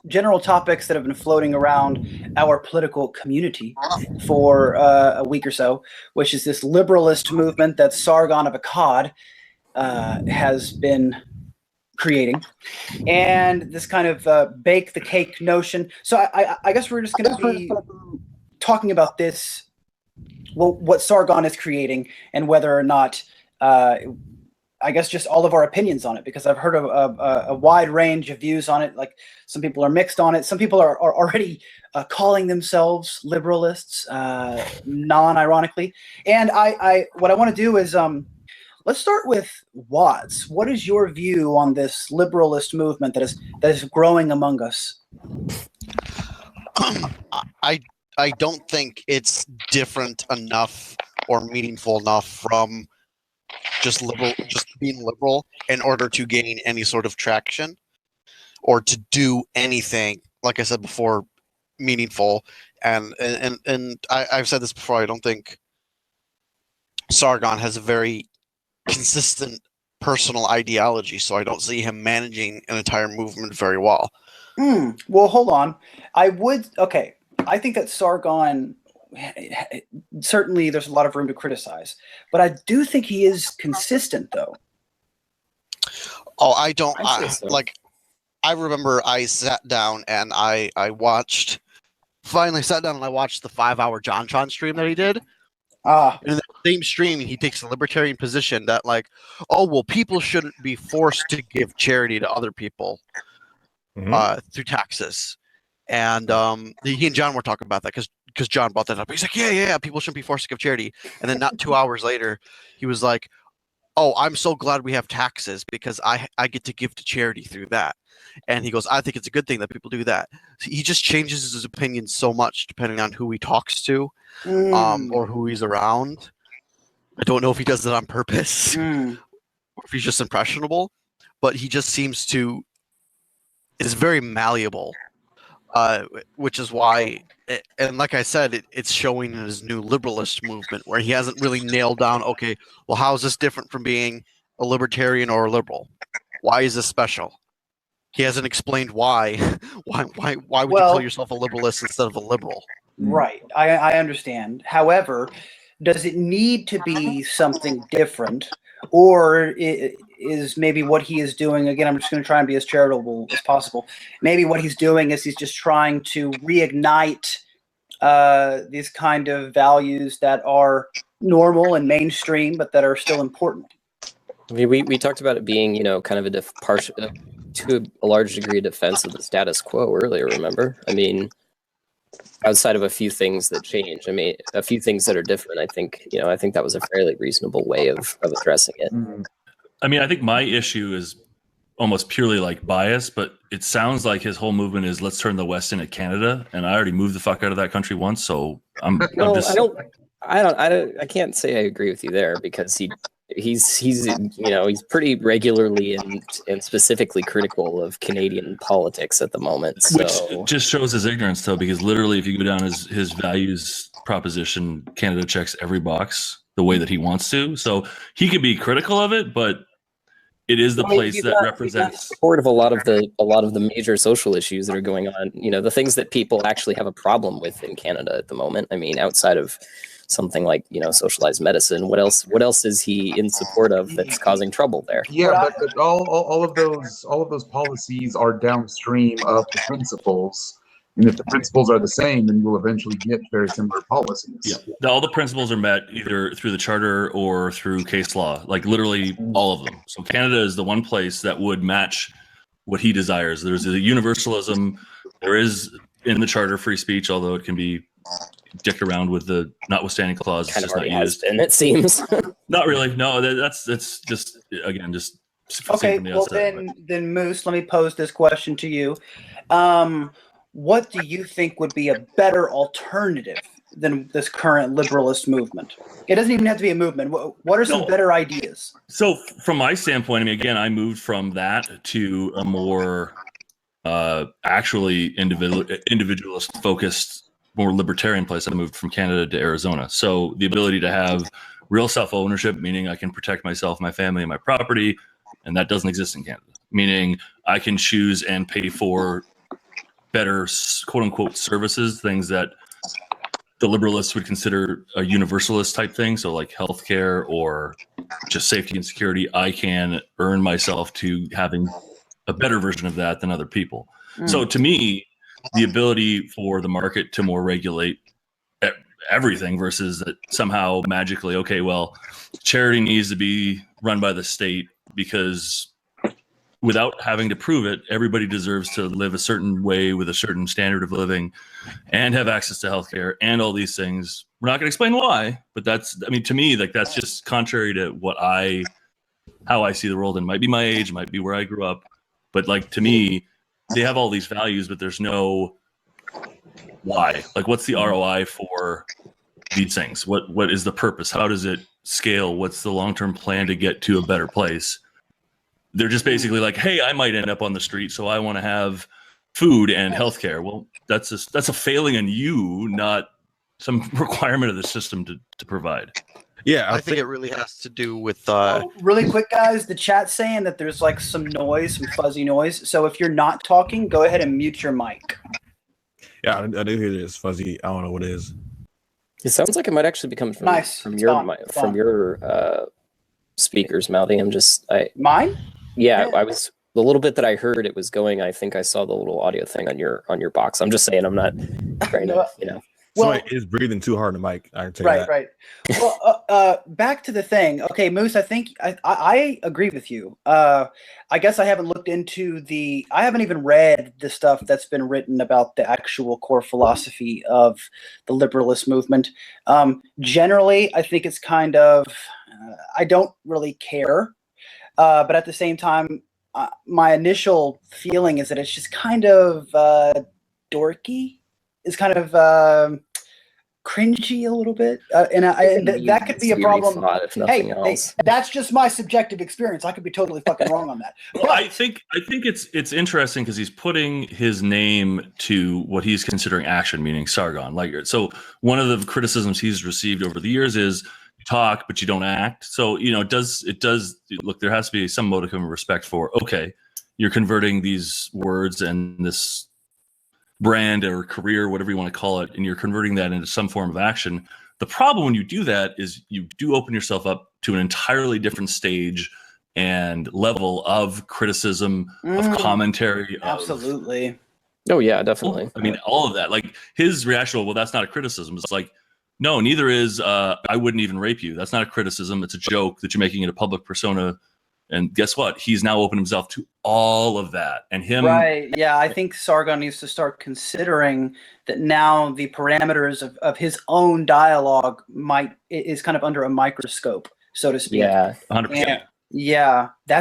general topics that have been floating around our political community for a week or so, which is this liberalist movement that Sargon of Akkad has been creating, and this kind of bake the cake notion. So I guess we're just going to be talking about this, well, what Sargon is creating, and whether or not, I guess, just all of our opinions on it, because I've heard of a wide range of views on it. Like, some people are mixed on it. Some people are already calling themselves liberalists, non-ironically. And I what I want to do is let's start with Watts. What is your view on this liberalist movement that is growing among us? I don't think it's different enough or meaningful enough from just being liberal in order to gain any sort of traction or to do anything, like I said before, meaningful. And I've said this before, I don't think Sargon has a very consistent personal ideology, so I don't see him managing an entire movement very well. Well, hold on. I think that Sargon, certainly there's a lot of room to criticize, but I do think he is consistent, though. Oh, I don't. I remember I sat down and I finally sat down and I watched the 5-hour JonTron stream that he did. And in the same stream, he takes a libertarian position that, like, oh, well, people shouldn't be forced to give charity to other people through taxes. And he and John were talking about that because John brought that up. He's like, yeah, people shouldn't be forced to give charity. And then not 2 hours later, he was like, oh, I'm so glad we have taxes because I get to give to charity through that. And he goes, I think it's a good thing that people do that. He just changes his opinion so much depending on who he talks to or who he's around. I don't know if he does it on purpose or if he's just impressionable, but he just seems to is very malleable, which is why, and like I said, it's showing in his new liberalist movement where he hasn't really nailed down, okay, well, how is this different from being a libertarian or a liberal? Why is this special? He hasn't explained why. Why would you call yourself a liberalist instead of a liberal? Right. I understand. However, does it need to be something different, or is maybe what he is doing, again, I'm just going to try and be as charitable as possible. Maybe what he's doing is he's just trying to reignite these kind of values that are normal and mainstream, but that are still important. I mean, we talked about it being, kind of to a large degree, a defense of the status quo earlier, remember? I mean, outside of a few things that change, a few things that are different, I think that was a fairly reasonable way of addressing it. I mean, I think my issue is almost purely like bias, but it sounds like his whole movement is let's turn the West into Canada, and I already moved the fuck out of that country once, so I can't say I agree with you there, because he's pretty regularly and specifically critical of Canadian politics at the moment. So. Which just shows his ignorance, though, because literally if you go down his values proposition, Canada checks every box the way that he wants to. So he could be critical of it, but it is the place that represents support of a lot of the major social issues that are going on. The things that people actually have a problem with in Canada at the moment. I mean, outside of something like socialized medicine, what else is he in support of that's causing trouble there? Yeah, but all of those policies are downstream of the principles. And if the principles are the same, then you'll eventually get very similar policies. Yeah, all the principles are met either through the charter or through case law, like literally all of them. So Canada is the one place that would match what he desires. There's a universalism. There is in the charter free speech, although it can be dicked around with the notwithstanding clause. Kind of already has been, it seems. Not really. No, that's just again just okay. Well, then Moose, let me pose this question to you. What do you think would be a better alternative than this current liberalist movement? It doesn't even have to be a movement. What are some better ideas? So from my standpoint, again, I moved from that to a more actually individualist focused, more libertarian place. I moved from Canada to Arizona. So the ability to have real self-ownership, meaning I can protect myself, my family, and my property, and that doesn't exist in Canada. Meaning I can choose and pay for better quote unquote services, things that the liberalists would consider a universalist type thing. So like healthcare or just safety and security, I can earn myself to having a better version of that than other people. So to me, the ability for the market to more regulate everything versus that somehow magically, okay, well, charity needs to be run by the state because without having to prove it, everybody deserves to live a certain way with a certain standard of living and have access to healthcare and all these things. We're not going to explain why, but that's, I mean, to me, like that's just contrary to how I see the world. And might be my age, might be where I grew up, but like to me, they have all these values, but there's no why. Like, what's the ROI for these things? What is the purpose? How does it scale? What's the long-term plan to get to a better place? They're just basically like, hey, I might end up on the street, so I want to have food and healthcare. Well, that's a failing on you, not some requirement of the system to provide. Yeah, I think it really has to do with. Really quick, guys, the chat's saying that there's like some noise, some fuzzy noise. So if you're not talking, go ahead and mute your mic. Yeah, I do hear this fuzzy. I don't know what it is. It sounds like it might actually be coming from It's your speakers, Mouthy. Mine? Yeah, I was the little bit that I heard it was going. I think I saw the little audio thing on your box. I'm just saying, I'm not trying to, Somebody is breathing too hard in the mic. I can tell you that. Right. Well, back to the thing. Okay, Moose, I think I agree with you. I guess I haven't looked into I haven't even read the stuff that's been written about the actual core philosophy of the liberalist movement. Generally, I think it's kind of, I don't really care. But at the same time, my initial feeling is that it's just kind of dorky. It's kind of cringy a little bit, and that could be a problem. If nothing else. That's just my subjective experience. I could be totally fucking wrong on that. Well, I think it's interesting because he's putting his name to what he's considering action, meaning Sargon. Like, so one of the criticisms he's received over the years is you talk but you don't act. So it does look, there has to be some modicum of respect for, okay, you're converting these words and this brand or career, whatever you want to call it, and you're converting that into some form of action. The problem when you do that is you do open yourself up to an entirely different stage and level of criticism, of commentary. Absolutely. Oh yeah, definitely. I mean, all of that. Like his reaction, well, that's not a criticism. It's like, no, neither is I wouldn't even rape you. That's not a criticism. It's a joke that you're making it a public persona. And guess what? He's now opened himself to all of that. And him. Right. Yeah, I think Sargon needs to start considering that now the parameters of his own dialogue is kind of under a microscope, so to speak. Yeah, 100%. Yeah, that's